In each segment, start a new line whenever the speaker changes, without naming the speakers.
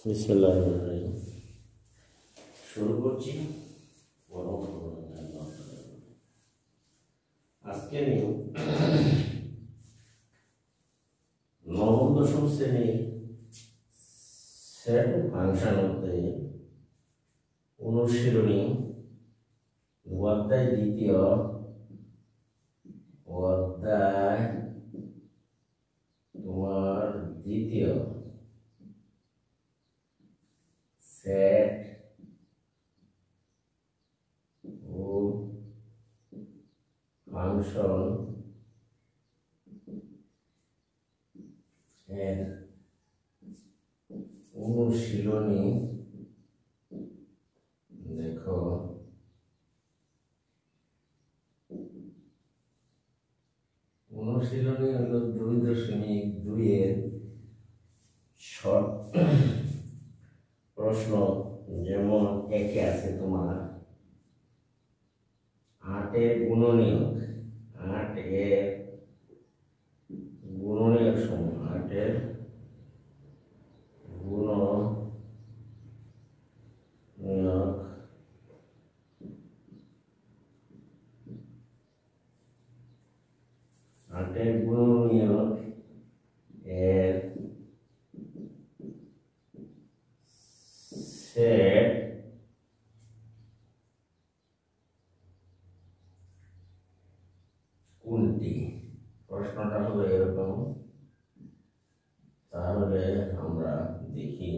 বিসমিল্লাহির শুরু করছি। আজকে নবম দশম শ্রেণীর সেট ফাংশন হতে অনুশীলনী অধ্যায় দ্বিতীয় অধ্যায় তোমার দ্বিতীয় সেট ও ফাংশন এর অনুশীলনী দেখো অনুশীলনী হলো 2.2 এর শর্ট প্রশ্ন। যেমন একে আছে তোমার 8 এর গুণনীয়ক, 8 এর গুণনীয়ক সমান 8 এর গুণনীয়ক এর সেট কোনটি? প্রশ্নটা হলো এরকম। তাহলে আমরা দেখি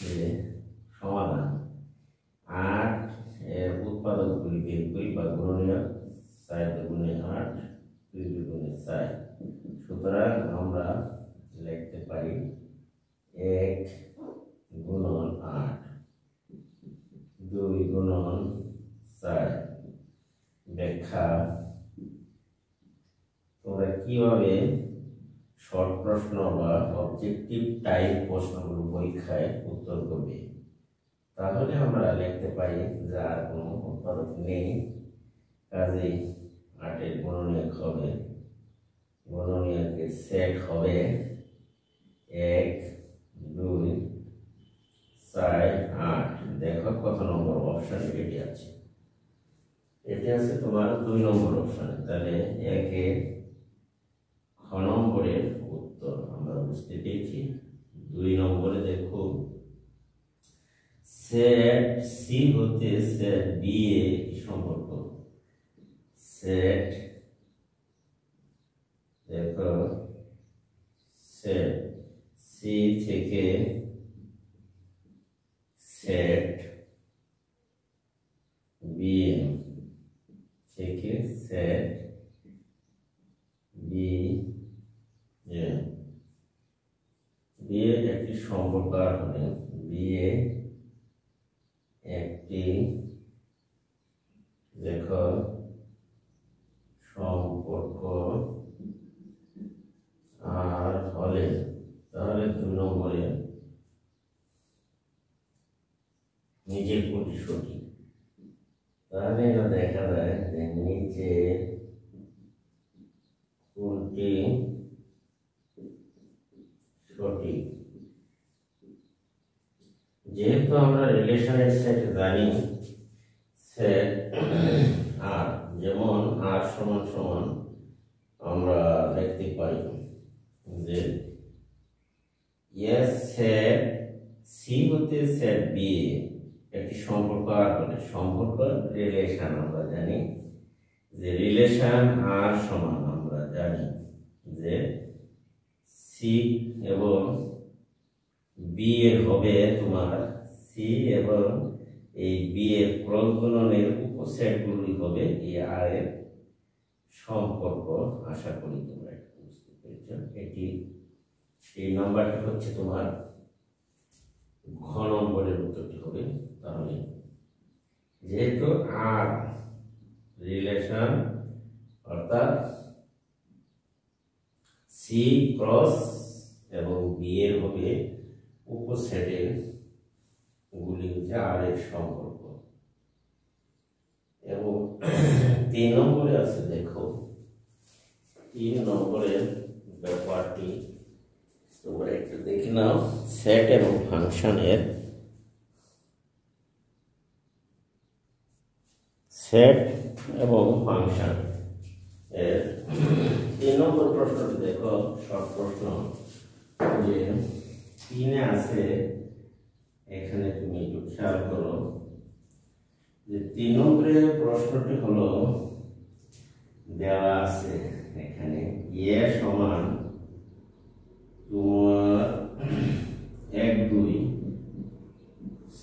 যে সমাধান। 8 এর উৎপাদকগুলি বের করি বা গুণনীয়ক 4 দুগুণে 8 2 দুগুণে 4। সুতরাং আমরা লিখতে পারি 1 গুণন 8 2 গুণন 4। ব্যাখ্যা: তোমরা কিভাবে শর্ট প্রশ্ন বা অবজেক্টিভ টাইপ প্রশ্নগুলো পরীক্ষায় উত্তর করবে? তাহলে আমরা লিখতে পারি যার কোনো উৎপাদক নেই, কাজেই 8 এর গুণনীয়ক হবে, গুণনীয়কের সেট হবে 1 2 4 8। দেখো কত নম্বর অপশন এটি আছে। এটি আছে তোমার 2 নম্বর অপশনে। তাহলে 1 এর খ নম্বরের উত্তর আমরা বুঝতে পেরেছি। 2 নম্বরে দেখো সেট সি হতে সেট বি এ কি সম্পর্ক? সেট দেখো সেট সি থেকে সেট বি থেকে সেট বি এর একটি সম্পর্ক আছে। বি এ একটি দেখো সম্পর্ক আর হলে, তাহলে 2 নম্বরে নিজের কোনটি সঠিক? তাহলে এটা দেখা যায় যে নিচে কোনটি সঠিক। যেহেতু আমরা রিলেশনের সেট জানি, সেট আর যেমন আর সমান সমান আমরা লিখতে পারি যে এস সেট সি হতে সেট বি একটি সম্পর্ক আর হলে, সম্পর্ক রিলেশন আমরা জানি যে রিলেশন আর সমান আমরা জানি যে সি এবং বি এর হবে তোমার সি এবং এই বি এর ক্রস গুণনের উপসেট গুলি হবে এই আর এর সম্পর্ক। আশা করি তোমরা এটা বুঝতে পেরেছো। এটি এই নাম্বারটি হচ্ছে তোমার ঘ নম্বরের উত্তরটি হবে। তাহলে যেহেতু আর রিলেশন অর্থাৎ সি ক্রস এবং বি এর হবে উপসেটের গুলি হচ্ছে আর এর সম্পর্ক। এবং 3 নম্বরে আছে দেখো 3 নম্বরের ব্যাপারটি তোমরা একটু দেখে নাও সেট এবং ফাংশনের সেট এবং ফাংশন এর 3 নম্বর প্রশ্নটি দেখো। শর্ট প্রশ্ন যে 3-এ আছে, এখানে তুমি একটু খেয়াল করো যে 3 নম্বরের প্রশ্নটি হলো দেওয়া আছে এখানে এ সমান তোমার 1 2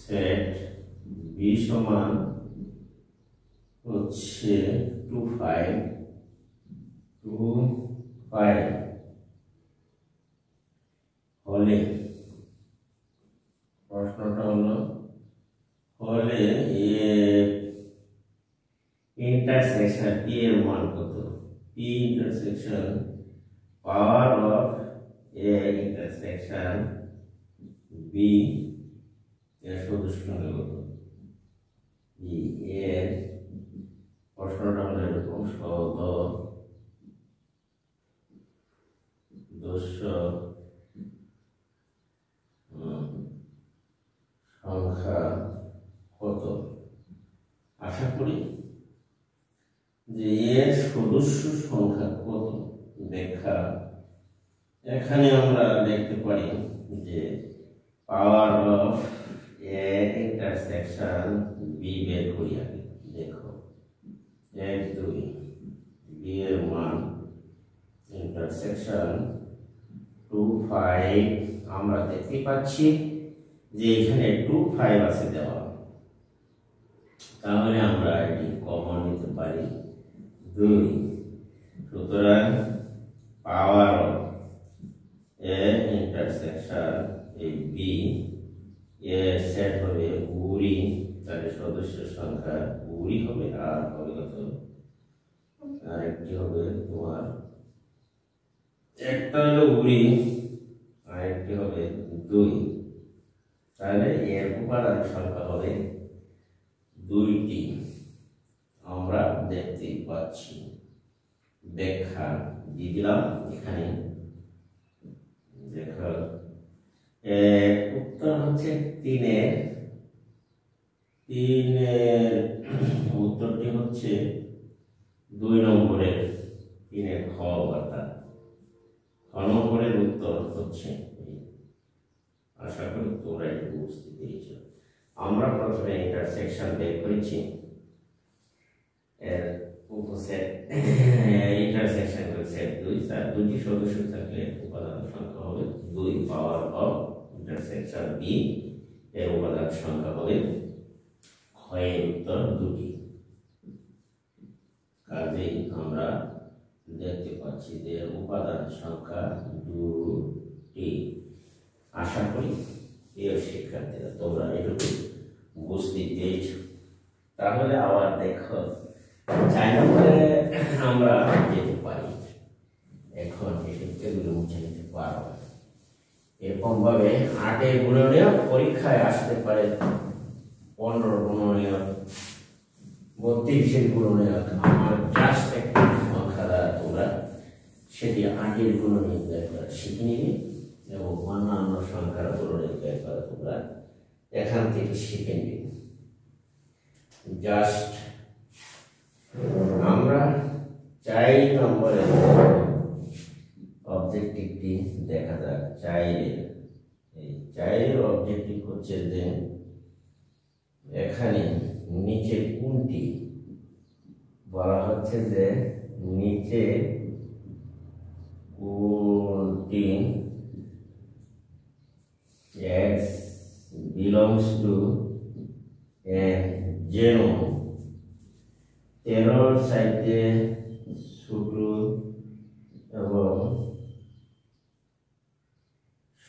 সেট বি সমান হচ্ছে 2 5 হলে প্রশ্নটা হলে ইন্টারসেকশন পি এর মান কত? P intersection power of A intersection B এর সদস্য সংখ্যা কত? বি এর প্রশ্নটা হলো এরকম সদস্য সংখ্যা কত? আশা করি যে এর সদস্য সংখ্যা কত দেখা এখানে আমরা দেখতে পারি যে power of A intersection B বের করি আগে। দেখো 1 2 বি এর মান ইন্টারসেকশন 2 5 আমরা দেখতে পাচ্ছি যে এখানে 2 5 আছে দেওয়া, তাহলে আমরা এটি কমন নিতে পারি 2। সুতরাং পাওয়ার অফ এ ইন্টারসেকশন এই বি এর সেট হবে 20, তাহলে সদস্য সংখ্যা 20 হবে। আর হবে কত? আরেকটি হবে তোমার একটা হলো 20 আরেকটি হবে 2, তাহলে এর উপাদান সংখ্যা হবে 2টি আমরা দেখতে পাচ্ছি। ব্যাখ্যা দিয়ে দিলাম এখানে। দেখো উত্তর হচ্ছে 3-এর উত্তরটি হচ্ছে 2 নম্বরের 3-এর খ, অর্থাৎ খ নম্বরের উত্তর হচ্ছে। আশা করি তোমরা একটু বুঝতে পেরেছ। আমরা প্রথমে ইন্টারসেকশন বের করেছি, এর উপসেট ইন্টারসেকশন সেট 2, তার দুটি সদস্য থাকলে উপাদান সংখ্যা হবে 2। পাওয়ার অফ ইন্টারসেকশন বি এর উপাদান সংখ্যা হবে ক্ষয়ের উত্তর 2টি। কাজেই আমরা দেখতে পাচ্ছি যে উপাদান সংখ্যা 2টি। আশা করি প্রিয় শিক্ষার্থীরা তোমরা এটুকু বুঝতে পেরেছ। তাহলে আবার দেখো 4 নম্বরে আমরা যেতে পারি। এখন এগুলো মুছে নিতে পারো। এরকম ভাবে 8-এর গুণনীয় পরীক্ষায় আসতে পারে, 15 গুণনীয়, 32-এর গুণনীয়। আমার জাস্ট একটা সংখ্যা দ্বারা তোমরা সেটি 8-এর গুণনীয় বের করা শিখে নিবে এবং অন্যান্য সংখ্যার গুণনীয় বের করা তোমরা এখান থেকে শিখে নিবে। জাস্ট আমরা 4 নম্বরের অবজেক্টিভটি দেখা যাক। 4-এর অবজেক্টিভ হচ্ছে যে এখানে নিচে কোনটি বলা হচ্ছে যে নিচে কোনটি x belongs to a genome 13 চাইতে ছোট এবং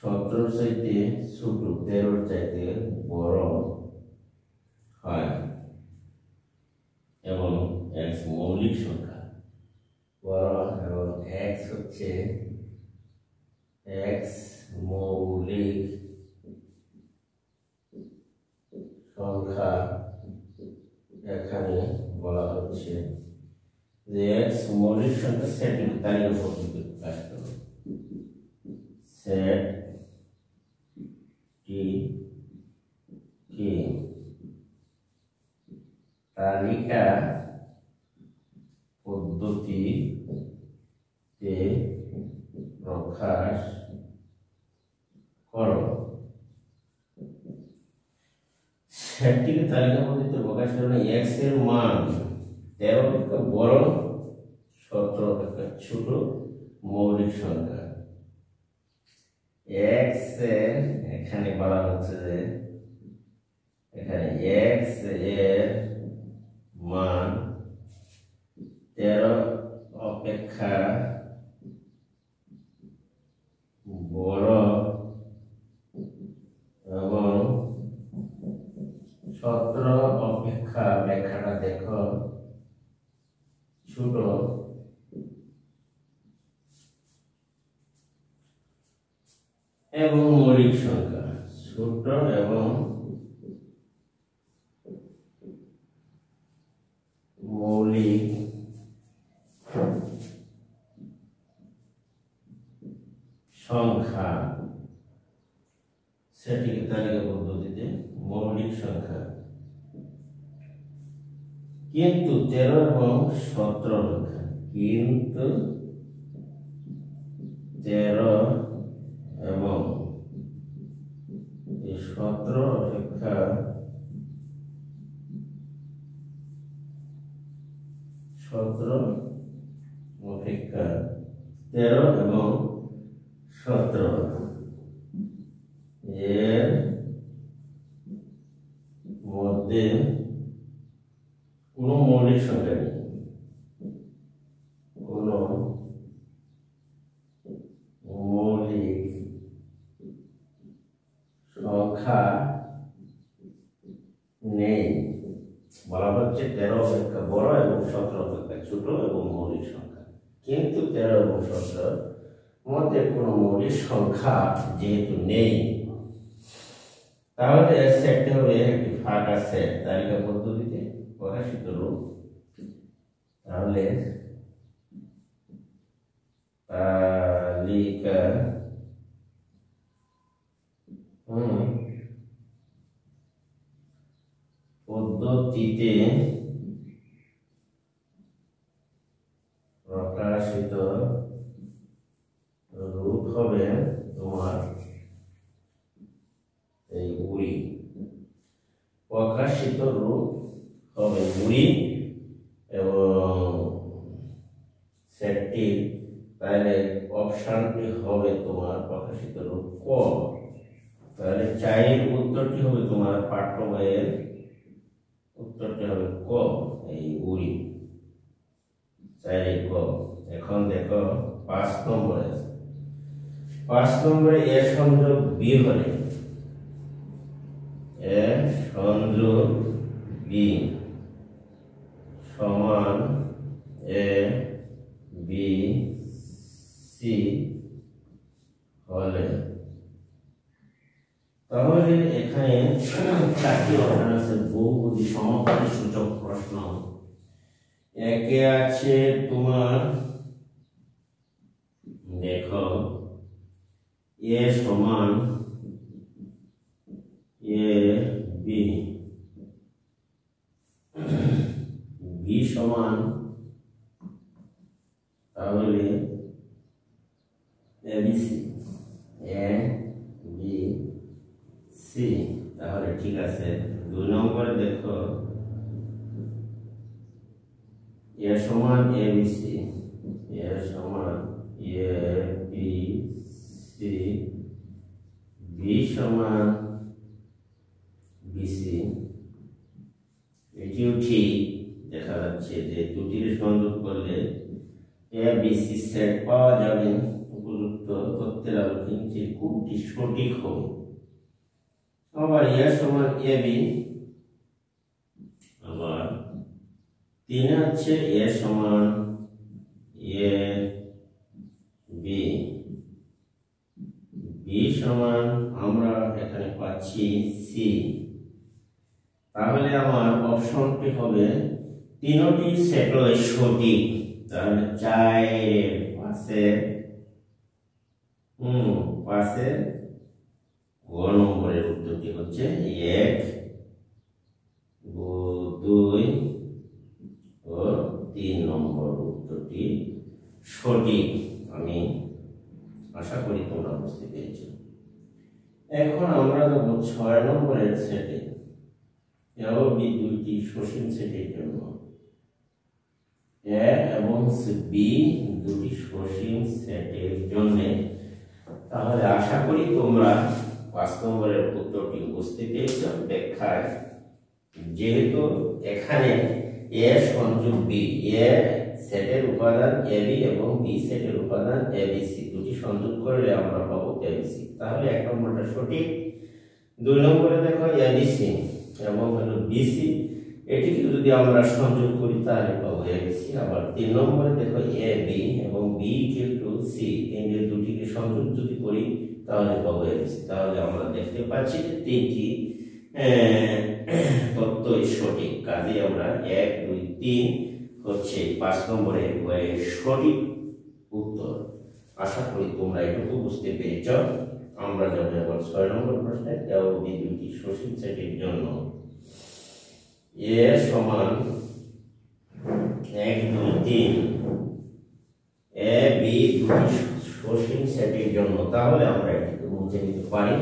17 চাইতে ছোট 13 চাইতে বড় হয় এবং x মৌলিক সংখ্যা বড় এবং x হচ্ছে x মৌলিক সংখ্যা। এখানে বলা হচ্ছে যে x মৌলিক সংখ্যা সেট তালিকা পদ্ধতি প্রকাশ করো। সেট কি তালিকা পদ্ধতিতে প্রকাশ করো। সেটটিকে তালিকা পদ্ধতিতে প্রকাশ করলে x এর মান 13 অপেক্ষা বড় 17 অপেক্ষা ছোট মৌলিক সংখ্যা। x এর এখানে বলা হচ্ছে যে এখানে x এর মান 13 অপেক্ষা বড় এবং 17 অপেক্ষা ব্যাখ্যাটা দেখো ছোট এবং মৌলিক সংখ্যা। ছোট এবং মৌলিক সংখ্যা সেটিকে তালিকা পদ্ধতিতে মৌলিক সংখ্যা, কিন্তু 13 এবং 17 অপেক্ষা, কিন্তু 13 এবং 17 অপেক্ষা অপেক্ষা 13 এবং 17 এর মধ্যে কোনো মৌলিক সংখ্যা নেই, কোনো মৌলিক সংখ্যা নেই। বলা হচ্ছে 13 অপেক্ষা বড় এবং 17 অপেক্ষা ছোট এবং মৌলিক সংখ্যা, কিন্তু 13 এবং 17 মধ্যে কোনো মৌলিক সংখ্যা যেহেতু নেই, তাহলে সেটটি হবে একটি ফাঁকা সেট তালিকা পদ্ধতিতে প্রকাশিত রূপ। তাহলে তালিকা পদ্ধতিতে প্রকাশিত রূপ হবে তোমার এই উড়ি। প্রকাশিত রূপ হবে উড়ি এবং সেটটি তাহলে অপশনটি হবে তোমার প্রকাশিত রূপ ক। তাহলে চাইয়ের উত্তরটি হবে তোমার পাঠ্য বইয়ের উত্তরটি হবে ক, এই উড়ি চাইলে ক। এখন দেখো 5 নম্বরে, 5 নম্বরে এ সংযোগ বি হলে এ সংযোগ বি সমান এ বি সি হলে, তাহলে এখানে 4টি অপশন আছে বহুপদী সমাপতি সূচক প্রশ্ন। একে আছে তোমার দেখো এ সমান এ বি, বি সমান তাহলে A B C, A B C, তাহলে ঠিক আছে। 2 নম্বরে দেখো এ সমান এ বি সি, এ সমান এ বি সি, বি সমান বি সি, এটিও ঠিক দেখা যাচ্ছে যে দুটির সংযোগ করলে এ বি সি সেট পাওয়া যাবে। উপযুক্ত তথ্যের আলোকে যে কোনটি সঠিক হবে। আবার এ সমান এ বি, আবার 3 আছে এ সমান এ বি, বি সমান আমরা এখানে পাচ্ছি সি। তাহলে আমার অপশনটি হবে তিনটি সেটই সঠিক। তাহলে 4 পাশে গ নম্বরের সঠিক আমি আশা করি তোমরা বুঝতে পেরেছো। এখন আমরা যাব 6 নম্বরের সেটে এ ও বি দুইটি সসীম সেটের জন্য, এ এবং বি দুটি সসীম সেটের জন্য। তাহলে আশা করি তোমরা 5 নম্বরের উত্তরটি বুঝতে পেরেছো। ব্যাখ্যায় যেহেতু এখানে এ সংযোগ বি, এ সেটের উপাদান এ বি এবং বি সেটের উপাদান এ বি সি, দুটি সংযোগ করলে আমরা পাবো এ বি সি। তাহলে 1 নম্বরটা সঠিক। 2 নম্বরে দেখো এ বি সি এবং হলো বি সি, এটিকে যদি আমরা সংযোগ করি তাহলে পাবো এ বি সি। আবার 3 নম্বরে দেখো এ বি এবং বি ইকুয়াল টু সি, এই দুটিকে সংযোগ যদি করি তাহলে পাবো এ বি সি। তাহলে আমরা দেখতে পাচ্ছি যে তিনটি তত্ত্বই সঠিক। কাজে আমরা 1 2 3 হচ্ছে 5 নম্বরের সঠিক উত্তর। আশা করি তোমরা এটুকু বুঝতে পেরেছ। আমরা যাব এবার 6 নম্বর প্রশ্নে, এ ও বি দুটি সসীম সেটের জন্য। এ সমান 1 2 3, এ বি দুটি সসীম সেটের জন্য। তাহলে আমরা এটাকে মুছে নিতে পারি।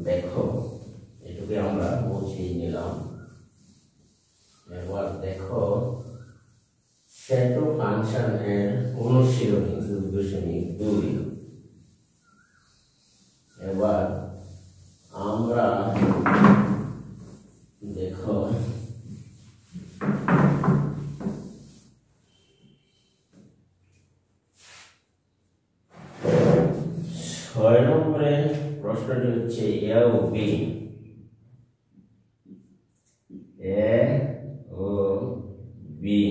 দেখো এটাকে আমরা মুছে নিলাম। এবার দেখো সেট ও ফাংশন এর অনুশীলনী 2.2। এবার আমরা দেখো ছয় নম্বরের প্রশ্নটি হচ্ছে এ ও বি, এ ও বি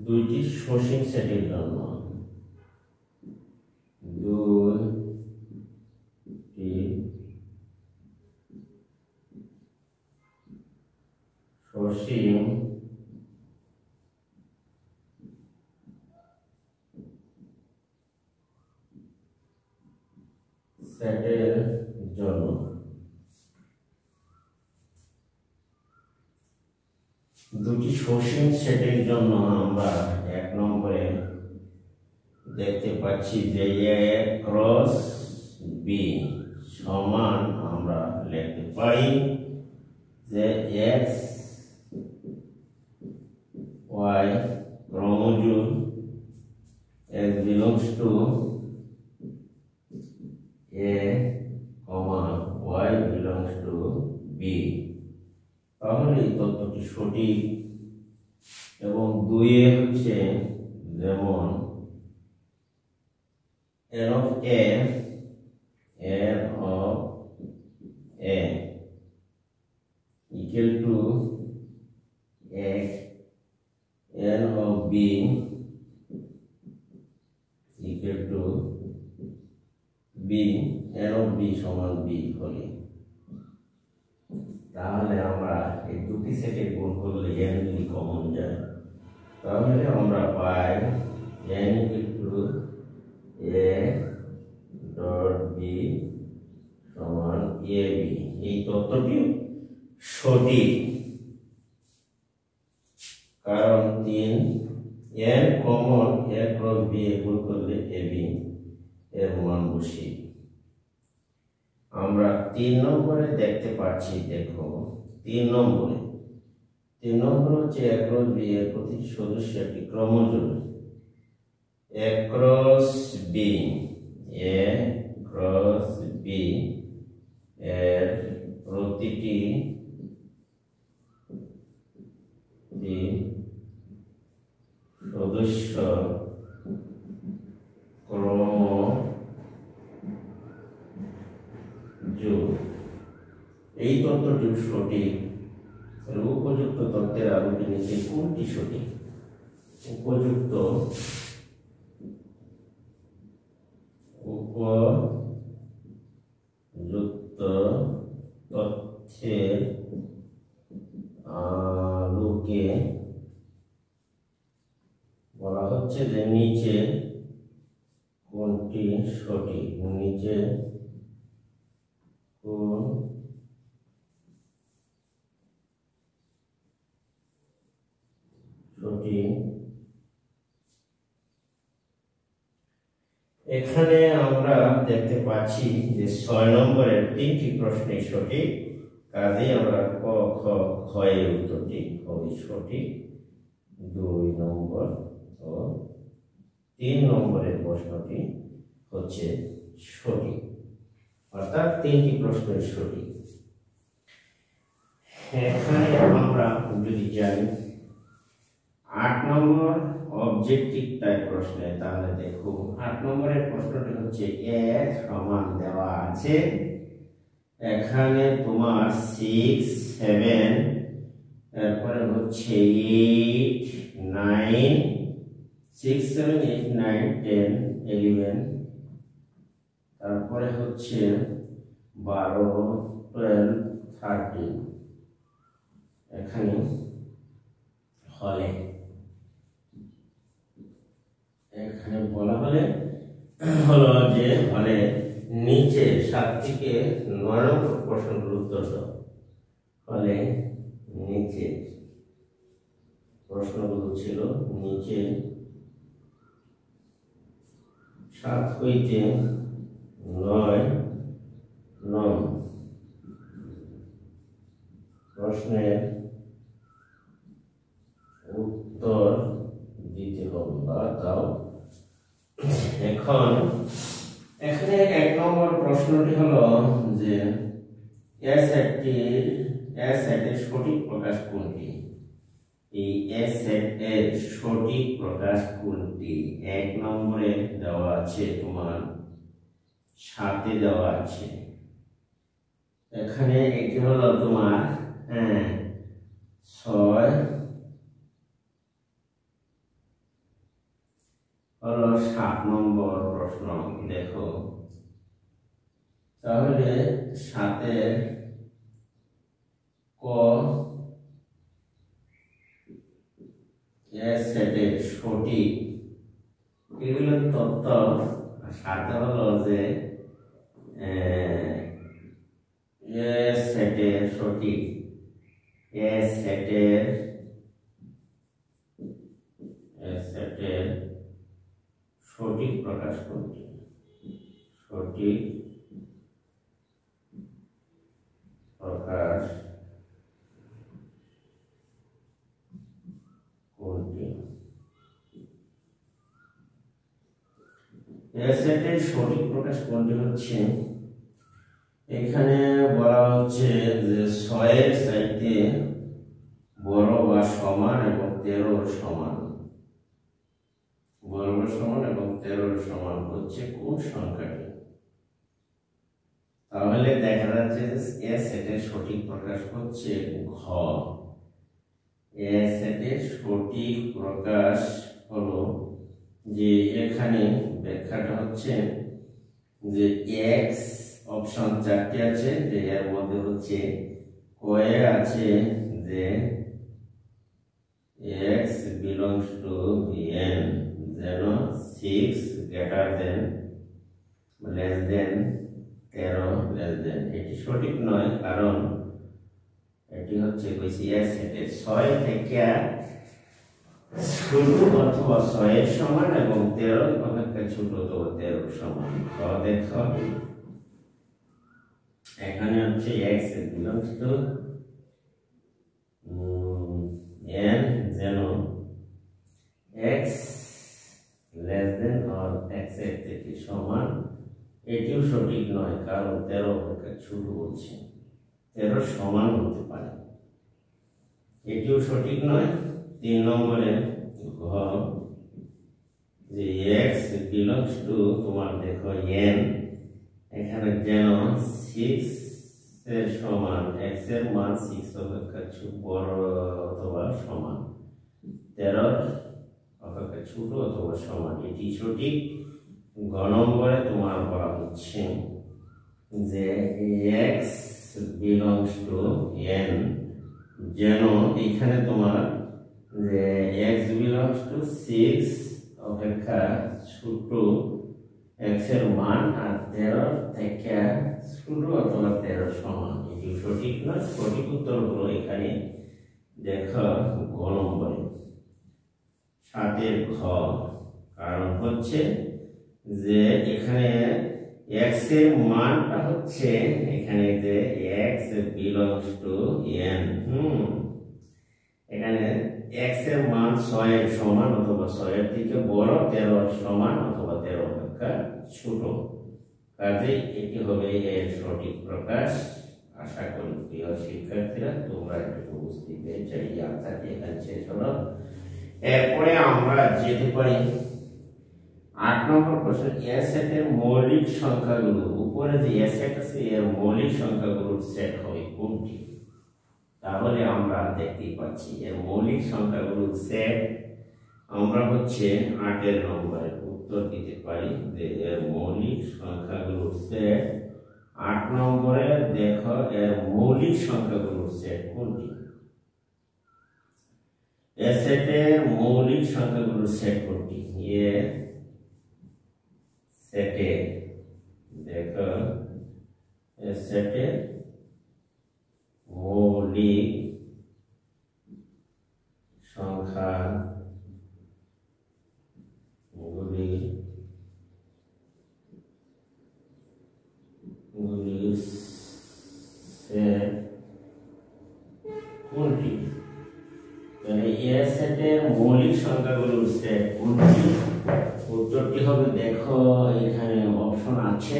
দুইটি সসীম সেটের জন্য, দুইটি সসীম সেটের জন্য। দুটি সসীম সেটের জন্য আমরা 1 নম্বরে দেখতে পাচ্ছি যে এ ক্রস বি সমান আমরা লিখতে পারি যে X Y chromosome x belongs to a, y belongs to b। তাহলে এই তত্ত্বটি সঠিক। এবং 2 এ হচ্ছে যেমন n of a equal to x, n of b equal to b, n of b সমান b হলে তাহলে আমরা এই দুটি সেটের গুণ করলে n যদি কমন যায় তাহলে আমরা পাই n equal to a dot b সমান ab। এই তত্ত্বটি সঠিক, কারণ 3 n common a cross b গুণ করলে ab এর মান বসি। আমরা 3 নম্বরে দেখতে পাচ্ছি, দেখো 3 নম্বরে হচ্ছে a ক্রস b এর প্রতিটি সদস্য একটি ক্রোমোজোম। a ক্রস b এর প্রতিটি সদস্য ক্রোমোজোম। এই তত্ত্বটি সঠিক। উপযুক্ত তত্ত্বের আলোকে নিচে কোনটি সঠিক? উপযুক্ত তথ্যের আলোকে বলা হচ্ছে যে নিচে কোনটি সঠিক? নিচে কোন সঠিক এখানে আমরা দেখতে পাচ্ছি যে 6 নম্বরের 3টি প্রশ্নই সঠিক, কাজেই আমরা ক খ খ এর উত্তরটি হবে সঠিক। 2 নম্বর ও 3 নম্বরের প্রশ্নটি হচ্ছে সঠিক, অর্থাৎ 3টি প্রশ্নের সঠিক। এখানে আমরা যদি জানি 8 নম্বর অবজেক্টিভ টাইপ প্রশ্নে, তাহলে দেখো 8 নম্বরের প্রশ্নটি হচ্ছে এ সমান দেওয়া আছে, এখানে তোমার 6 7 তারপরে হচ্ছে 8 9 6 7 8 9 10 11, তারপরে হচ্ছে 12 12 13, এখানে হলে এখানে বলা হলো যে হলে নিচে 7 থেকে 9 নম্বর প্রশ্নগুলোর উত্তর দাও। ফলে নিচে প্রশ্নগুলো ছিল নিচে 7 হইতে 9 নং প্রশ্নের উত্তর দিতে হবে বা দাও। এখন এখানে 1 নম্বর প্রশ্নটি হলো যে এ সেটের সঠিক প্রকাশ কোনটি? এই এ সেটের সঠিক প্রকাশ কোনটি? 1 নম্বরে দেওয়া আছে তোমার 7 এ দেওয়া আছে, এখানে এটি হলো তোমার 6 হলো 7 নম্বর প্রশ্ন। দেখো তাহলে 7 এর ক এ সেটের সঠিক, এগুলো তথ্য। 7 হলো যে এ সেটের সঠিক, এ সেটের সঠিক প্রকাশ কোনটি? সঠিক প্রকাশ কোনটি? এ সেটের সঠিক প্রকাশ কোনটি হচ্ছে, এখানে বলা হচ্ছে যে 6 এর চাইতে বড় বা সমান এবং 13 সমান, বড় বা সমান এবং 13 সমান হচ্ছে কোন সংখ্যাটি? তাহলে দেখা যাচ্ছে যে এ সেটের সঠিক প্রকাশ হচ্ছে ঘ। এ সেটের সঠিক প্রকাশ হলো যে এখানে ব্যাখ্যাটা হচ্ছে যে x অপশন 4টি আছে, যে এর মধ্যে হচ্ছে কয়ে আছে যে x belongs to n, যেন 6 greater than less than 13 less than, এটি সঠিক নয়, কারণ এটি হচ্ছে কইছি এ সেটের 6 থেকে ছোট অথবা 6 এর সমান এবং 13 অপেক্ষা ছোট অথবা 13 সমান। দেখো এখানে হচ্ছে x belongs to n, যেন x less than or x এর থেকে সমান, এটিও সঠিক নয়, কারণ 13 অপেক্ষা ছোট বলছে, 13 সমান হতে পারে, এটিও সঠিক নয়। 3 নম্বরে ঘ, যে x belongs to তোমার দেখো n, এখানে যেন 6 এর সমান, x এর মান 6 অপেক্ষা বড় অথবা সমান, 13 অপেক্ষা ছোট অথবা সমান, এটি সঠিক। ঘ নম্বরে তোমার বলা হচ্ছে যে x belongs to n, যেন এখানে তোমার যে x belongs to 6 অপেক্ষা ছোট x এর মান আর 13 থেকে ছোট অথবা 13 সমান, এটি সঠিক না। সঠিক উত্তর হলো এখানে দেখো ঘ নম্বরে 7 এর ঘ, কারণ হচ্ছে যে এখানে x এর মানটা হচ্ছে এখানে যে x belongs to n, এখানে x এর মান 6 এর সমান অথবা 6 এর থেকে বড়, 13 এর সমান অথবা 13 অপেক্ষা ছোট। কাজেই এটি হবে এর সঠিক প্রকাশ। আশা করি প্রিয় শিক্ষার্থীরা তোমরা একটু বুঝতে পেরেছো। এই আনসারটি এখানে শেষ হলো। এরপরে আমরা যেতে পারি 8 নম্বর প্রশ্ন। এ সেটের মৌলিক সংখ্যাগুলো, উপরে যে এ সেট আছে এর মৌলিক সংখ্যাগুলোর সেট হবে কোনটি? তাহলে আমরা দেখতে পাচ্ছি এর মৌলিক সংখ্যাগুলোর সেট আমরা হচ্ছে 8 এর নম্বরের উত্তর দিতে পারি যে এর মৌলিক সংখ্যাগুলোর সেট 8 নম্বরে। দেখো এর মৌলিক সংখ্যাগুলোর সেট কোনটি? এ সেটের মৌলিক সংখ্যাগুলোর সেট কোনটি? এ সেটে দেখো এ সেটে মৌলিক সংখ্যা কোনটি? তাহলে এ সেটের মৌলিক সংখ্যাগুলোর সেট কোনটি? উত্তরটি হবে, দেখো এখানে অপশন আছে।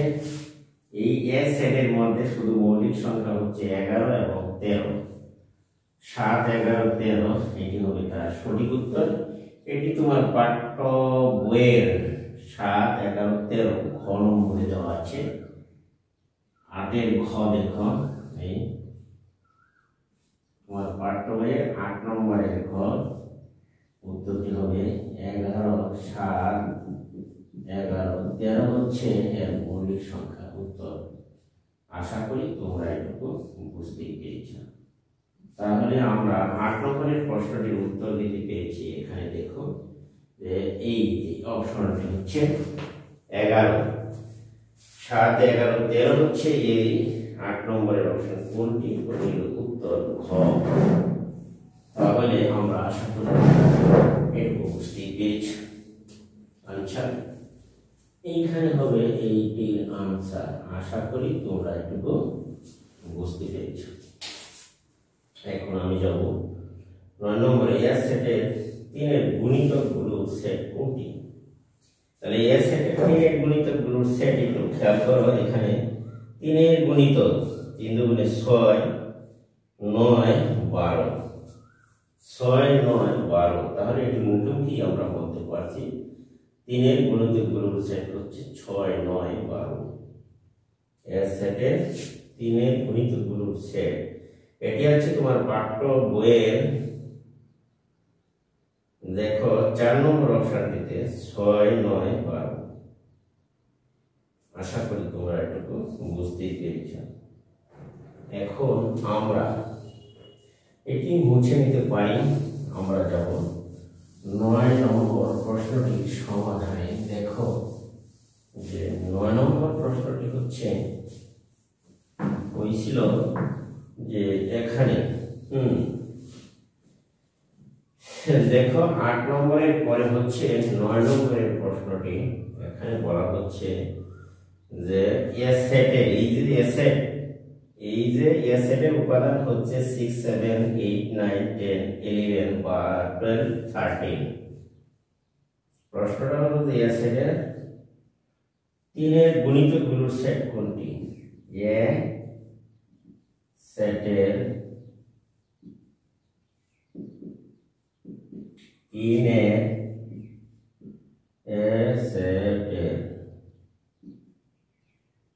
এই এ সেটের মধ্যে শুধু মৌলিক সংখ্যা হচ্ছে 11 এবং 13। 7, 11, 13 এটি হবে তার সঠিক উত্তর। এটি তোমার পাঠ্য বইয়ের 7, 11, 13 ঘ নম্বরে দেওয়া আছে। 8 এর ঘ দেখো, এই তোমার পাঠ্য বইয়ের 8 নম্বরের ঘ। উত্তরটি হবে 11, 7, 11, 13 হচ্ছে এর মৌলিক সংখ্যা উত্তর। আশা করি তোমরা এটুকু বুঝতেই পেরেছ। তাহলে আমরা 8 নম্বরের প্রশ্নটির উত্তর দিতে পেরেছি। এখানে দেখো যে এই যে অপশনটি হচ্ছে 11, 7, 11, 13 হচ্ছে এই 8 নম্বরের অপশন। কোনটি? উত্তর ঘ। তাহলে আমরা আশা করি এটুকু বুঝতেই পেরেছি। আচ্ছা, এইখানে হবে এইটির আনসার। আশা করি তোমরা এটুকু বুঝতে পেরেছ। এখন আমি যাব 9 নম্বরে। এ সেটের 3 এর গুণিতকগুলোর সেট কোনটি? তাহলে এ সেটের 3 এর গুণিতকগুলোর সেট একটু খেয়াল করো। এখানে 3 এর গুণিতক 3 দুগুণে 6, 9, 12। 6, 9, 12। তাহলে এটি মুখোমুখি আমরা বলতে পারছি 3 এর গুণিতকগুলোর সেট হচ্ছে 6, 9, 12। এর সেটের 3 এর গুণিতকগুলোর সেট এটি হচ্ছে তোমার পাঠ্য বইয়ের দেখো 4 নম্বর অপশনটিতে 6, 9, 12। আশা করি তোমরা এটুকু বুঝতেই পেরেছ। এখন আমরা এটি মুছে নিতে পারি। আমরা যাব 9 নম্বর প্রশ্নটির সমাধানে। দেখো যে 9 নম্বর প্রশ্নটি হচ্ছে হয়েছিল যে এখানে দেখো 8 নম্বরের পরে হচ্ছে 9 নম্বরের প্রশ্নটি। এখানে বলা হচ্ছে যে এ সেটের এই যে এ সেটের উপাদান হচ্ছে 6, 7, 8, 9, 10, 11 বা 12, 13। প্রশ্নটা হলো যে এ সেটের 3 এর গুণিতকগুলোর সেট কোনটি? এ সেটের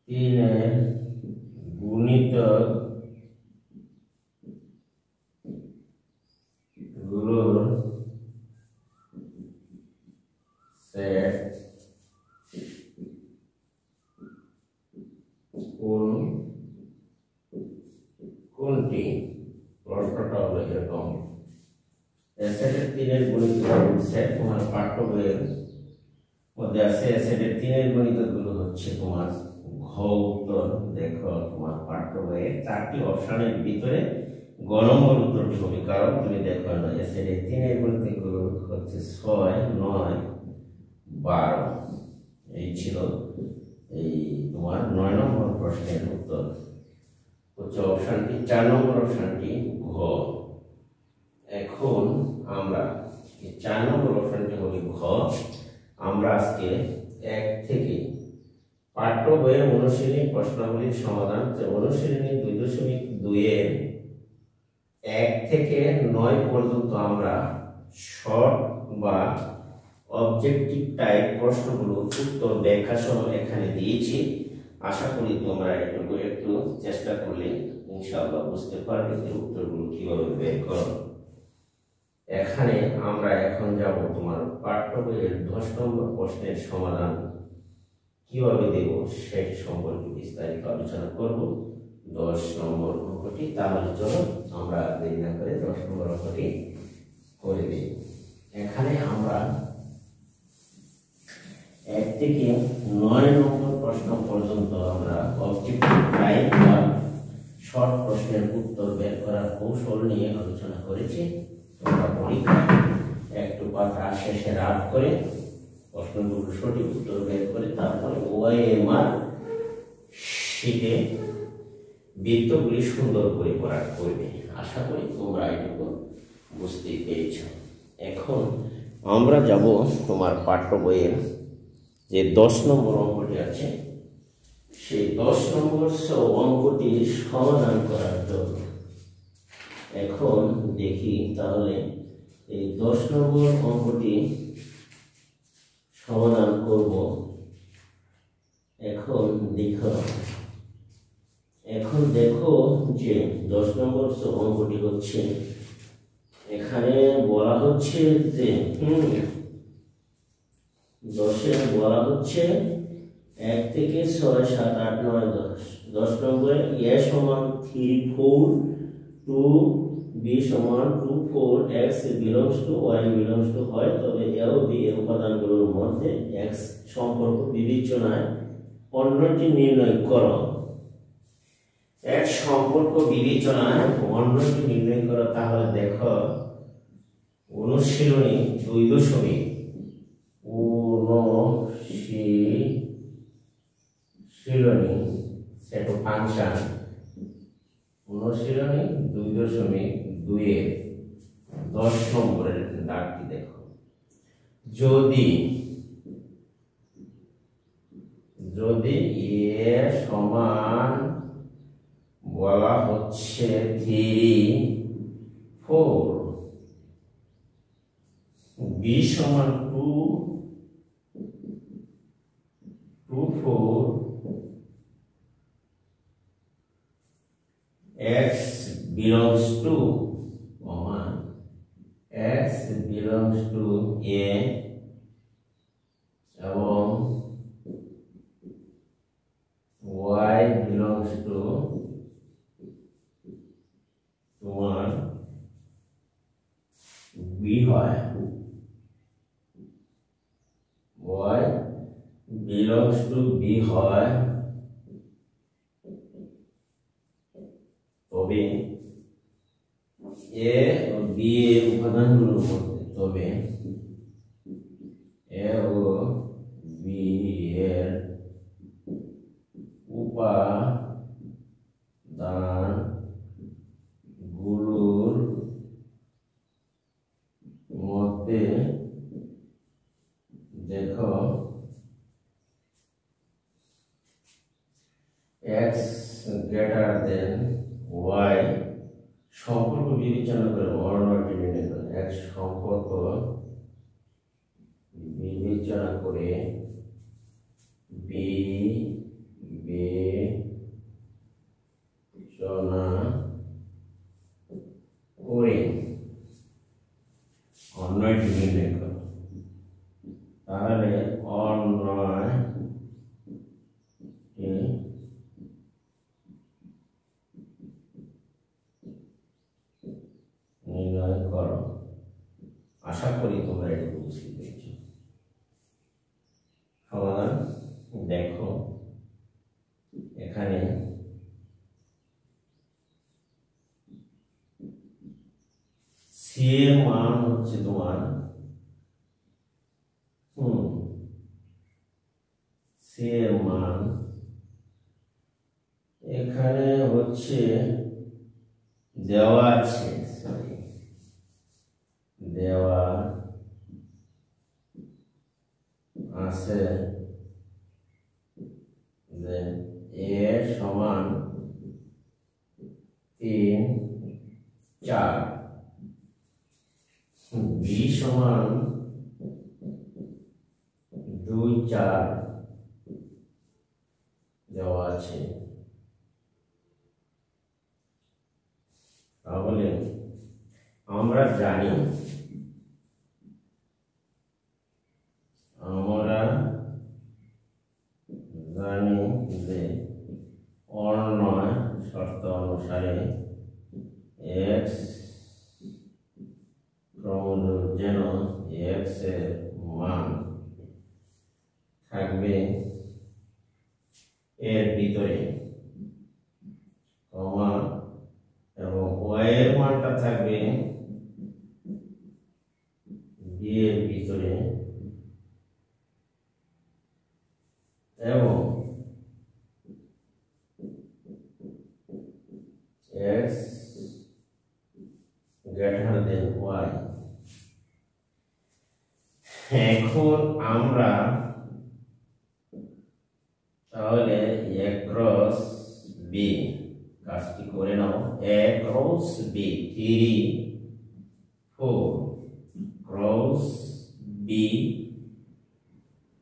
3 এর গুণিতক গুলোর সেট কোনটি? প্রশ্নটা হলো এরকম। সেটের 3 এর গুণিতকগুলোর সেট তোমার পাঠ্য বইয়ের মধ্যে আছে। সেটের 3 এর গুণিতকগুলো হচ্ছে তোমার ঘ উত্তর। দেখো তোমার পাঠ্য বইয়ের 4টি অপশনের ভিতরে গ নম্বর উত্তরটি হবে, কারণ তুমি দেখো না সেটের 3 এর গুণিতকগুলো হচ্ছে 6, 9, 12। এই ছিল এই তোমার 9 নম্বর প্রশ্নের উত্তর। হচ্ছে অপশনটি 4 নম্বর অপশনটি ঘ। এখন আমরা এই 4 নম্বর অপশনটি হবে ঘ। আমরা আজকে 1 থেকে পাঠ্য বইয়ের অনুশীলনী প্রশ্নাবলীর সমাধান, অনুশীলনী 2.2 এর 1 থেকে 9 পর্যন্ত আমরা শর্ট বা অবজেক্টিভ টাইপ প্রশ্নগুলোর উত্তর ব্যাখ্যা সহ এখানে দিয়েছি। আশা করি তোমরা একটু চেষ্টা করলে ইনশাআল্লাহ বুঝতে পারবে যে উত্তরগুলো কিভাবে বের করো। এখানে আমরা এখন যাব তোমার পাঠ্য বইয়ের 10 নম্বর প্রশ্নের সমাধান কিভাবে দেব সেই সম্পর্কে বিস্তারিত আলোচনা করব। 10 নম্বর অঙ্কটি, তাহলে চলো আমরা দেরি না করে 10 নম্বর অঙ্কটি করে দিই। এখানে আমরা 1 থেকে 9 নম্বর প্রশ্ন পর্যন্ত আমরা অবজেক্টিভ টাইপ বা শর্ট প্রশ্নের উত্তর বের করার কৌশল নিয়ে আলোচনা করেছি। তোমরা পরীক্ষা একটু পাতা শেষে রাত করে প্রশ্নগুলোর সঠিক উত্তর বের করে তারপরে ওআইএমআর শীটে বৃত্তগুলি সুন্দর করে করা করবে। আশা করি তোমরা এটুকু বুঝতে পেরেছ। এখন আমরা যাব তোমার পাঠ্য বইয়ের যে 10 নম্বর অঙ্কটি আছে সেই 10 নম্বর অঙ্কটি সমাধান করার জন্য। এখন দেখি তাহলে এই 10 নম্বর অঙ্কটি সমাধান করব। এখন দেখো যে 10 নম্বর অঙ্কটি হচ্ছে, এখানে বলা হচ্ছে যে 10-এ বলা হচ্ছে 1 থেকে 6, 7, 8, 9, 10। 10 নম্বরে a সমান 3, 4, 2, b সমান 2, 4, x belongs to y belongs to হয়, তবে a ও b এর উপাদানগুলোর মধ্যে x সম্পর্ক বিবেচনায় অন্যটি নির্ণয় করো। এক সম্পর্ক বিবেচনায় অন্যটি নির্ণয় করো। তাহলে দেখো অনুশীলনী 2.2 সেট ফাংশন অনুশীলনী 2.2 এর 10 নম্বরের দাগটি দেখো। যদি এ সমান বলা হচ্ছে 3, 4, b সমান 2, 4, x belongs to a এবং y belongs to তোমার b হয়, y belongs to b হয়, তবে a ও b এর উপাদানগুলোর মধ্যে তবে a ও b এর উপাদানগুলোর মধ্যে দেখো x greater than y সম্পর্ক বিবেচনা করে অন্যটি নির্ণয় করে। x সম্পর্ক বিবেচনা করে অন্যটি নির্ণয় করো। তাহলে অন্যটি নির্ণয় করো। আশা করি তোমরা এটা বুঝতে পেরেছ। সমাধান দেখো, এখানে সি এর মান হচ্ছে তোমার সি এর মান এখানে হচ্ছে দেওয়া আছে, দেওয়া আছে যে এ সমান 3 4, বি সমান 2 4 দেওয়া আছে। তাহলে আমরা জানি যে অর্ণয় শর্ত অনুসারে x ক্রমজোর যেন x এর মান থাকবে এর ভিতরে, কমা, এবং y এর মানটা থাকবে b এর ভিতরে, এবং x greater than y। এখন আমরা তাহলে a cross b কাজটি করে নাও। a cross b 3 4 cross b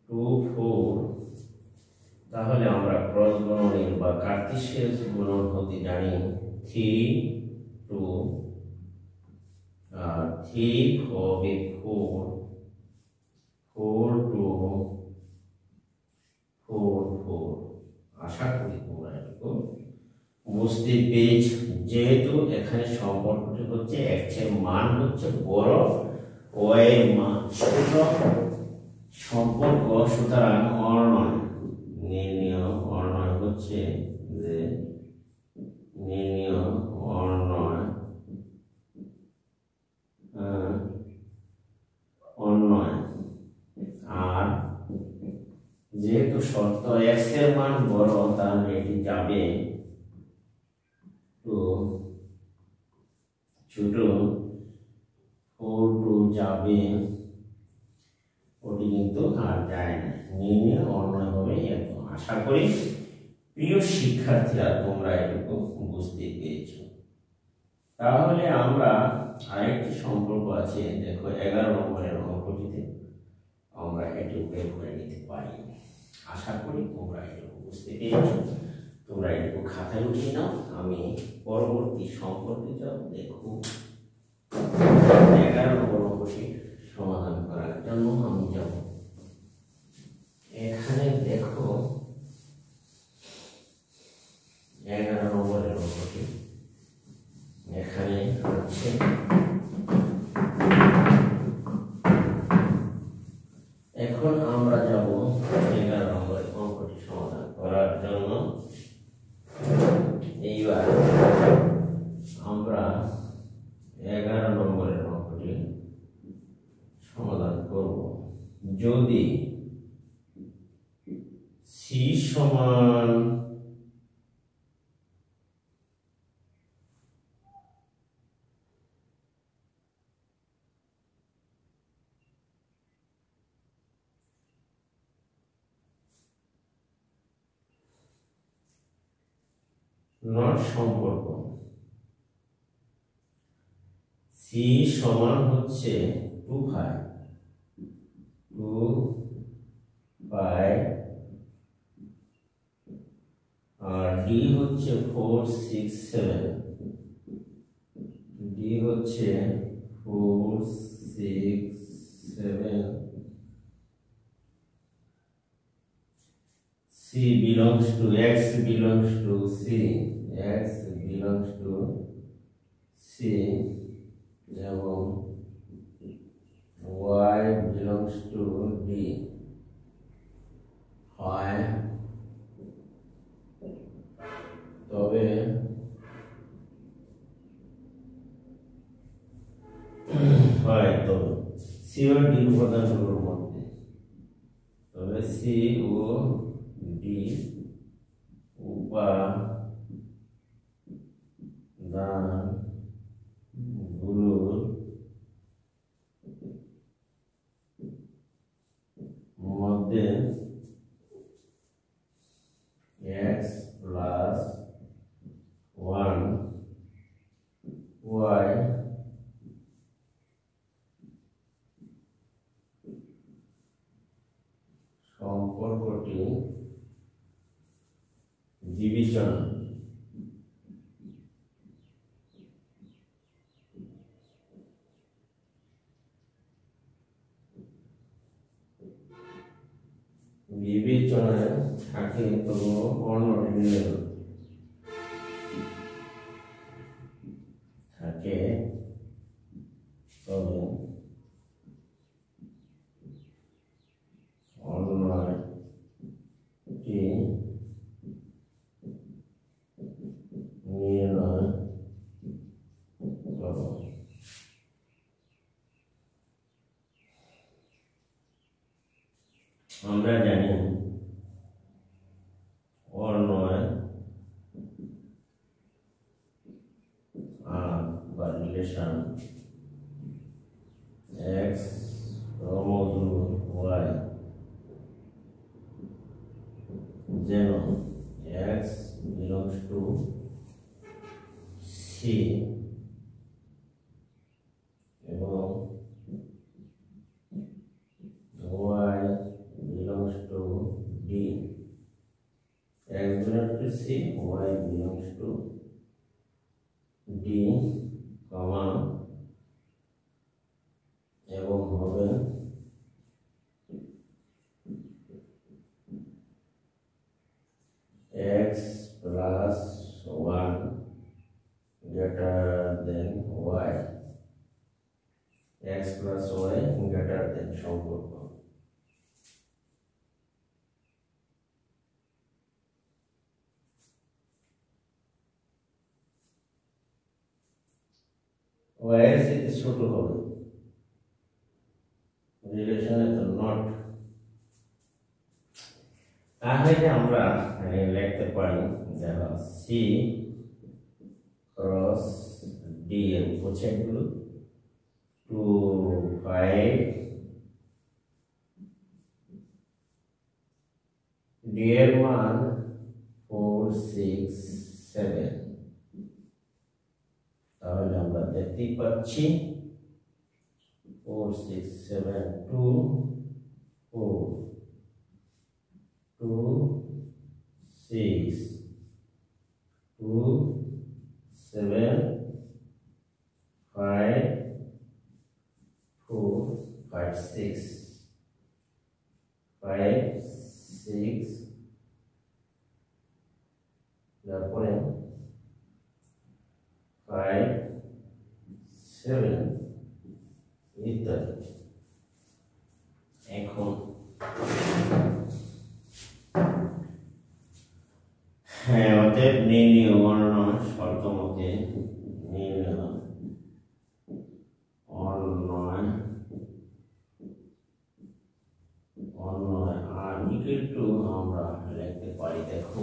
2 4। তাহলে আমরা ক্রস গুণনের বা কার্টেসিয়াস গুণন হতে জানি 3 2 আর 3 হবে 4 4 2 4 4। আশা করি তোমরা এটুকু বুঝতে পেরেছ। যেহেতু এখানে সম্পর্কটি হচ্ছে x এর মান হচ্ছে বড়, y এর মান ছোট, সম্পর্ক সুতরাং অর্ণয় অর্ণয় হচ্ছে যে অর্ণয়। আর যেহেতু শর্ত x এর মান বড়, তাহলে এটি যাবে তো ছোট 4 2 যাবে, ওটি কিন্তু আর যায় না, নিয়ে অর্ণয় হবে এরকম। আশা করি প্রিয় শিক্ষার্থীরা তোমরা এটুকু বুঝতে পেরেছো। তাহলে আমরা আরেকটি সম্পর্ক আছে, দেখো 11 নম্বরের অঙ্কটিতে আমরা এটি বের করে নিতে পারি। আশা করি তোমরা এটুকু বুঝতে পেরেছো। তোমরা এটুকু খাতায় উঠিয়ে নাও, আমি পরবর্তী সম্পর্কে যাব। দেখো 11 নম্বর অঙ্কটি সমাধান করার জন্য আমি যাব। এখানে দেখো 11 নম্বরের অঙ্কটি এখানে আছে। এখন আমরা যাব 11 নম্বরের অঙ্কটি সমাধান করার জন্য। এইবার আমরা 11 নম্বরের অঙ্কটি সমাধান করব। যদি c সমান 9 সম্পর্ক, c সমান হচ্ছে 2 পাই আর d হচ্ছে 4 6 7, d হচ্ছে 4 6 7, c belongs to x belongs to c, x belongs to c, এবং y belongs to d। হয় তবে c ও d উপাদানগুলোর মধ্যে, তবে c ও বিবেচনা বিবেচনায় থাকে কোনো অর্ডিনাল থাকে তবে অন্যটি নির্ণয় করো। আমরা জানি অর্ণয় বা রিলেশন x ক্রোমোজোম y যেন x belongs to C এবং y belongs to D. X belongs to C, y belongs to D, comma এবং হবে x plus 1 greater than y. x plus y greater than সম্পর্ক। y এর সাথে ছোট হবে রিলেশনে তো নট, তাহলে আমরা লিখতে পারি দেখো C ক্রস D এর উপছেদগুলো 2 5 D এর মান 4 6 7, তাহলে আমরা দেখতেই পাচ্ছি 4 6 7 2 4 2 6 2 7 5 4 5 6 5 6 তারপরে 5 7 ইত্যাদি। এখন অতএব নির্ণয় অর্ণয় শর্ত মতে নির্ণয় অর্ণয় অর্ণয় আর ইকুয়াল টু আমরা লিখতে পারি দেখো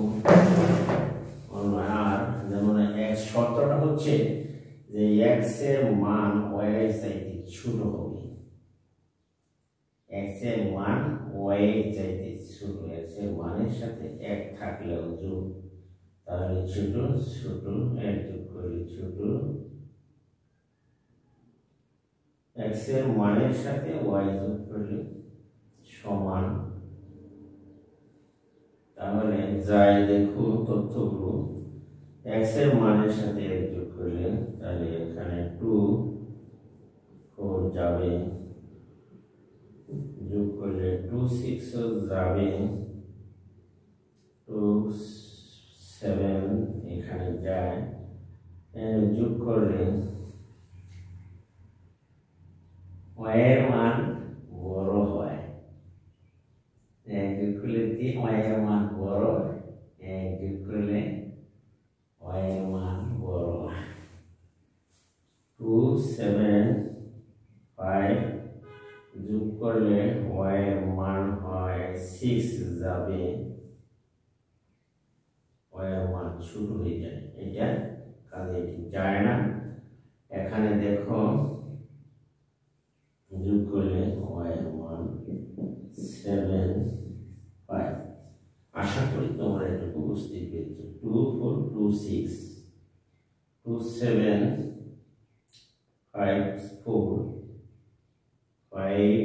অর্ণয় আর যেমন x শর্তটা হচ্ছে যে x এর মান y এর চাইতে ছোট হবে, x এর মান y এর চাইতে ছোট, x এর মানের সাথে 1 থাকলেও যোগ তাহলে ছোট ছোট এর যোগ করলে ছোট, x এর মানের সাথে y যোগ করলে সমান। তাহলে যাই দেখো তথ্যগুলো x এর মানের সাথে যোগ করলে তাহলে এখানে 2 4 যাবে, যোগ করলে 2 6 যাবে, 2 7 এখানে যায়, যোগ করলে y এর মান বড় হয়, যোগ করলে y এর মান বড়, যোগ করলে y এর মান বড়, 2 7 5 যোগ করলে y এর মান হয় 6 যাবে, y এর মান ছোট হয়ে যায়, এটা কাজে যায় না। এখানে দেখো যোগ করলে y এর মান 7 5। আশা করি তোমরা এটুকু বুঝতে পেরেছো। 2 4 2 6 2 7 5 4 5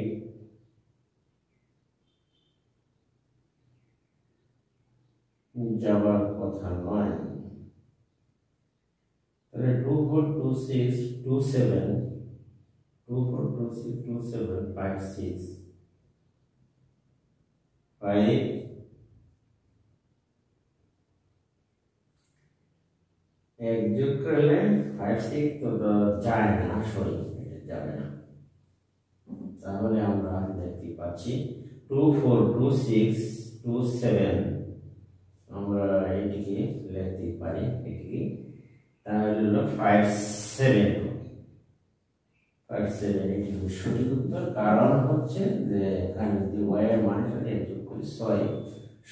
9 যাবার কথা নয়। তাহলে 2 4 2 6 2 7 2 4 2 6 2 7 5 6 5 এক যোগ করলে 5 6 তো যায় না, সরি এটা যাবে না। তাহলে আমরা দেখতে পাচ্ছি 2 4 2 6 2 7 আমরা এটিকে লিখতে পারি এটিকে, তাহলে হলো 5 7 5 7 এটি হলো সঠিক উত্তর। কারণ হচ্ছে যে এখানে যদি y এর মানের সাথে যোগ করি 6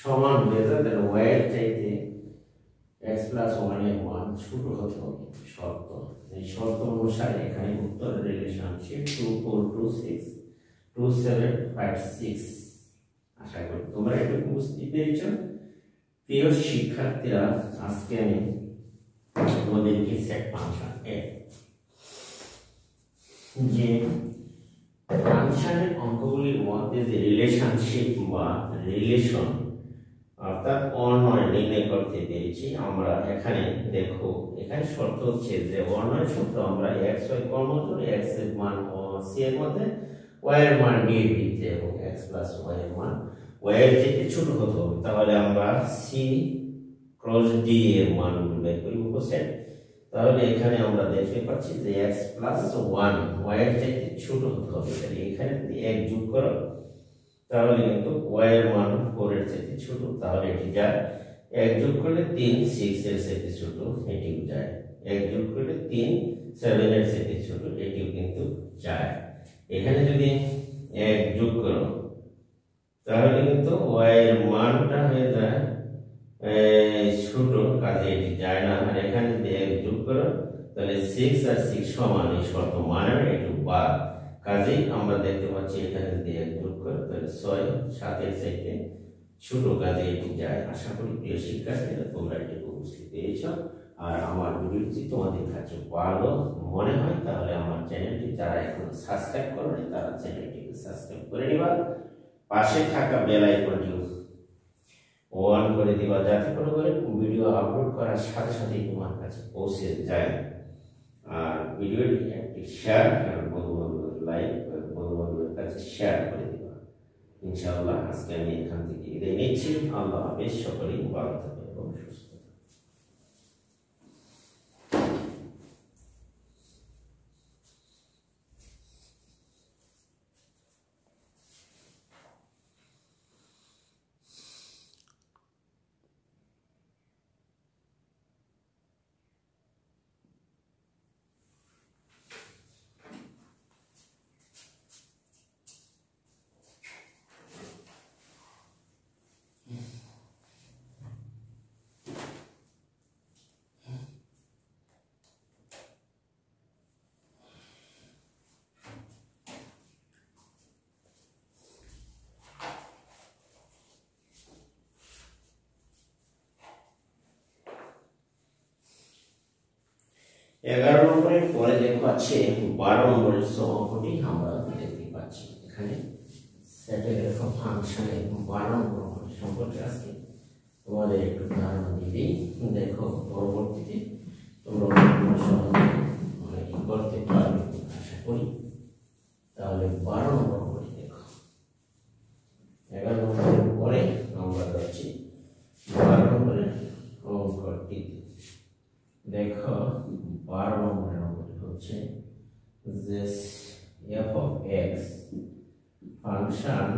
সমান হয়ে যায়, তাহলে y এর চাইতে x প্লাস 1 এর মান ছোট হতে হবে শর্ত। এই শর্ত অনুসারে এখানে উত্তর রিলেশনশিপ 2 4 2 6 2 7 5 6। আশা করি তোমরা এটা বুঝতে পেরেছো। প্রিয় শিক্ষার্থীরা, আজকে আমি তোমাদেরকে সেট ফাংশন যে ফাংশনের অঙ্কগুলির মধ্যে যে রিলেশনশিপ বা রিলেশন অর্থাৎ অর্ণয় নির্ণয় করতে পেরেছি আমরা। এখানে দেখো, এখানে শর্ত হচ্ছে যে অর্ণয় সূত্র আমরা x y কর্মজোড় x এর মান ও c এর মধ্যে y এর মান d এর ভিত্তিতে এবং x প্লাস y এর মান y এর থেকে ছোট হতে হবে। তাহলে আমরা c ক্রস d এর মান বের করি উপসেট। তাহলে এখানে আমরা দেখতে পাচ্ছি যে x প্লাস 1 y এর থেকে ছোট হতে হবে। তাহলে এখানে যদি 1 যোগ করো তাহলে কিন্তু y এর মান 4 এর থেকে ছোট, তাহলে এটি যায়। 1 যোগ করলে 3 6 এর থেকে ছোট, এটিও যায়। 1 যোগ করলে 3 7 এর থেকে ছোট, এটিও কিন্তু যায়। এখানে যদি 1 যোগ করো তাহলে কিন্তু y এর মানটা হয়ে যায় ছোট, কাজে এটি যায় না। আর এখানে যদি 1 যোগ করো তাহলে 6 আর 6 সমান, এই শর্ত মানে একটু বাদ, কাজেই আমরা দেখতে পাচ্ছি এখানে যদি 1 যোগ করো তাহলে 6 7 এর চাইতে ছোট, কাজে এটি যায়। আশা করি প্রিয় শিক্ষার্থীরা তোমরা এটি বুঝতে পেরেছো। আর আমার ভিডিওটি তোমাদের কাছে ভালো মনে হয় তাহলে আমার চ্যানেলটি যারা এখন সাবস্ক্রাইব করেনি তারা চ্যানেলটিকে সাবস্ক্রাইব করে নিবা, পাশে থাকা বেল আইকনটি অন করে দিবা, যাতে করে ভিডিও আপলোড করার সাথে সাথে তোমার কাছে পৌঁছে যায়। আর ভিডিওটি একটি শেয়ার আর বন্ধু-বান্ধবের লাইক বন্ধু-বান্ধবের কাছে শেয়ার করে দিবা। ইনশাআল্লাহ আজকে আমি এখান থেকে বিদায় নিচ্ছি। আল্লাহ হাফেজ, সকলেই ভালো থাকবে এবং সুস্থ। এগারো নম্বরের পরে দেখো আছে 12 নম্বরের অঙ্কটি আমরা দেখতে পাচ্ছি। এখানে সেটের একটা ফাংশনের 12 নম্বর অঙ্ক সম্পর্কে আজকে তোমাদের একটু ধারণা দিই। দেখো পরবর্তীতে তোমরা অনেক করতে পারবে আশা করি। তাহলে 12 নম্বর অঙ্কটি দেখো। 11 নম্বরের পরে আমরা যাচ্ছি 12 নম্বরের অঙ্কটি। দেখো 12 নম্বরের অঙ্কটি হচ্ছে যে f of x function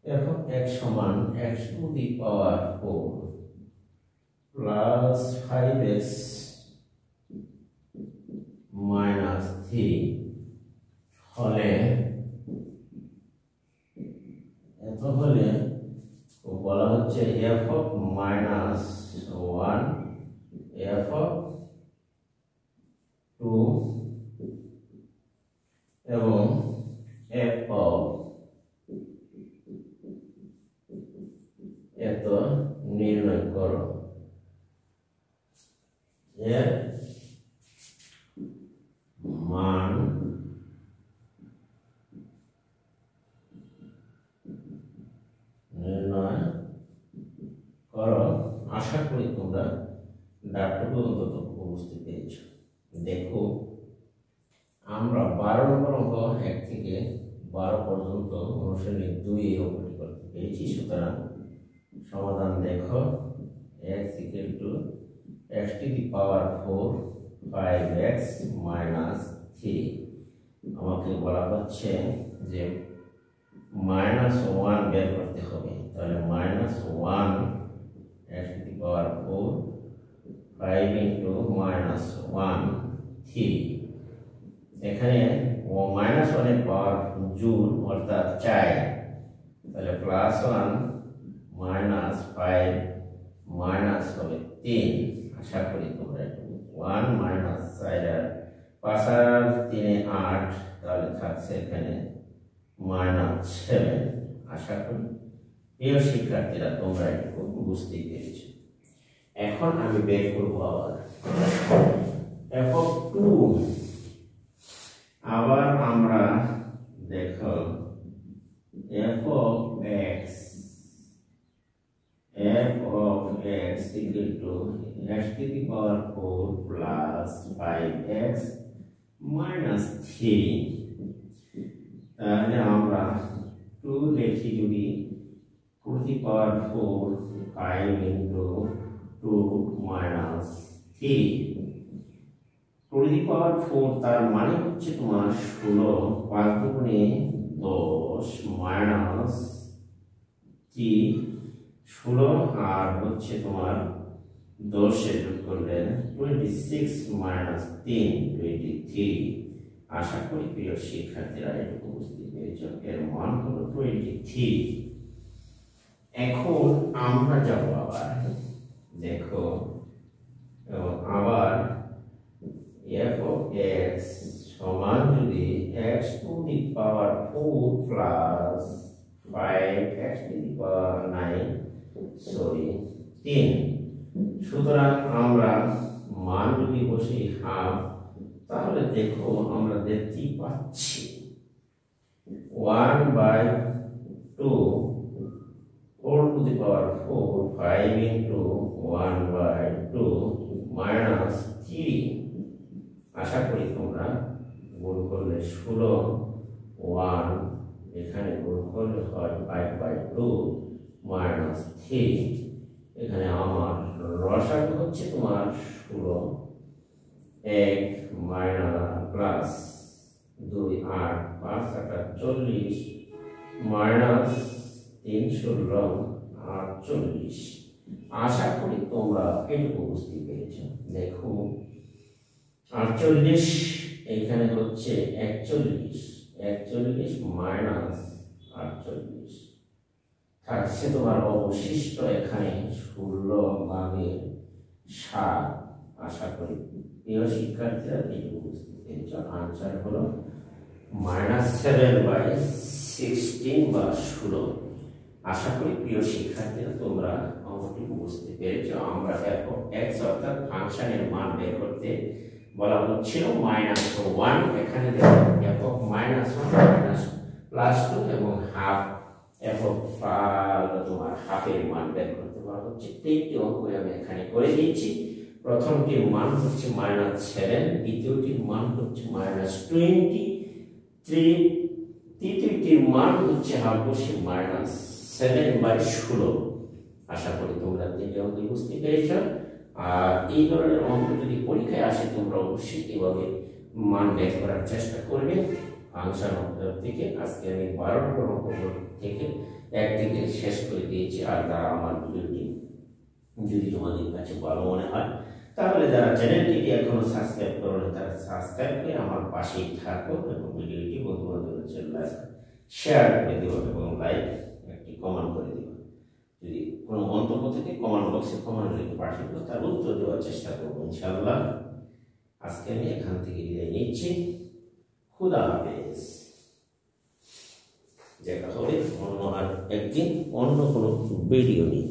f of x সমান x to the power 4 plus 5x minus 3 হলে এত হলে বলা হচ্ছে f of minus 1 f of 2 এবং f of এত নির্ণয় করো। এর মান নির্ণয় করো। আশা করি তোমরা ডাকটুকু অন্তত বুঝতে পেরেছ। দেখো আমরা 12 নম্বর অঙ্ক 1 থেকে 12 পর্যন্ত অনুশীলনী 2 এ অঙ্কটি করতে পেরেছি। সুতরাং সমাধান দেখো। x = x to the power 4 5x minus 3। আমাকে বলা হচ্ছে যে -1 বের করতে হবে। তাহলে -1 x to the power 4 5 into -1 3। এখানে -1 এর পাওয়ার জুল অর্থাৎ 4। তাহলে +1 -5 মাইনাস হবে 3। আশা করি তোমরা একটু 1 -4 5 আর 3 8, তাহলে থাকছে এখানে -7। আশা করি প্রিয় শিক্ষার্থীরা তোমরা একটু বুঝতে পেরেছো। এখন আমি বের করব আবার f(2). আবার আমরা দেখো f(x) equal to x to the power 4 plus 5x minus 3। তাহলে আমরা 2 লিখি যদি 2 to the power 4 5 into 2 minus 3। 2 to the power 4 তার মানে হচ্ছে তোমার 16 5 দুগুণে 10 minus 3 16 আর হচ্ছে তোমার 10 এ যোগ করলে 26 minus 3 23। আশা করি প্রিয় শিক্ষার্থীরা এটুকু বুঝতে পেরেছো। এর মান হলো 23। এখন আমরা যাব আবার দেখো আবার f(x) সমান যদি x to the power 4 plus 5x to the power 3। সুতরাং আমরা মান যদি বসি হাফ, তাহলে দেখো আমরা দেখতে পাচ্ছি 1/2 4 to the power 4 5 into 1/2 minus 3। আশা করি তোমরা গুণ করলে 16 1 এখানে গুণ করলে হয় 5/2 minus 3। এখানে আমার রসাগু হচ্ছে তোমার 16 1 প্লাস 2 8 5 40 minus 3 16 48। আশা করি তোমরা এটুকু বুঝতে পেরেছো। দেখো 48 এখানে হচ্ছে 41 minus 48 থাকছে তোমার অবশিষ্ট এখানে 16/7। আশা করি প্রিয় শিক্ষার্থীরা এটুকু বুঝতে পেরেছো। আনসার হলো -7/16 বা 16। আশা করি প্রিয় শিক্ষার্থীরা তোমরা অঙ্কটি বুঝতে পেরেছো। আমরা f(x) অর্থাৎ ফাংশনের মান বের করতে বলা হচ্ছিল -1। এখানে দেখো f(-1 +2) এবং হাফ তোমার হাফের মান বের করতে বলা হচ্ছে। তিনটি অঙ্ক আমি এখানে করে দিয়েছি। প্রথমটির মান হচ্ছে -7, দ্বিতীয়টির মান হচ্ছে -23, তৃতীয়টির মান হচ্ছে হাফ বসে -7/16। আশা করি তোমরা তিনটি অঙ্ক বুঝতে পেরেছো। আর এই ধরনের অঙ্ক যদি পরীক্ষায় আসে তোমরা অবশ্যই এভাবে মান বের করার চেষ্টা করবে ফাংশন থেকে। আজকে আমি 12 নম্বর অঙ্ক থেকে 1 থেকে শেষ করে দিয়েছি। আর তারা আমার ভিডিওটি যদি তোমাদের কাছে ভালো মনে হয় তাহলে যারা চ্যানেলটিকে এখনো সাবস্ক্রাইব করোনি তারা সাবস্ক্রাইব করে আমার পাশেই থাকো এবং ভিডিওটি বন্ধু-বান্ধবদের সাথে শেয়ার করে দিও এবং লাইক একটি কমেন্ট করে দিও। যদি কোনো মন্তব্য থেকে কমেন্ট বক্সে কমেন্ট লিখে পাঠিয়ে দিও, তার উত্তর দেওয়ার চেষ্টা করবো ইনশাআল্লাহ। আজকে আমি এখান থেকে বিদায় নিচ্ছি। খুদা হাফেজ। দেখা হবে অন্য আর একদিন অন্য কোনো ভিডিও নিয়ে।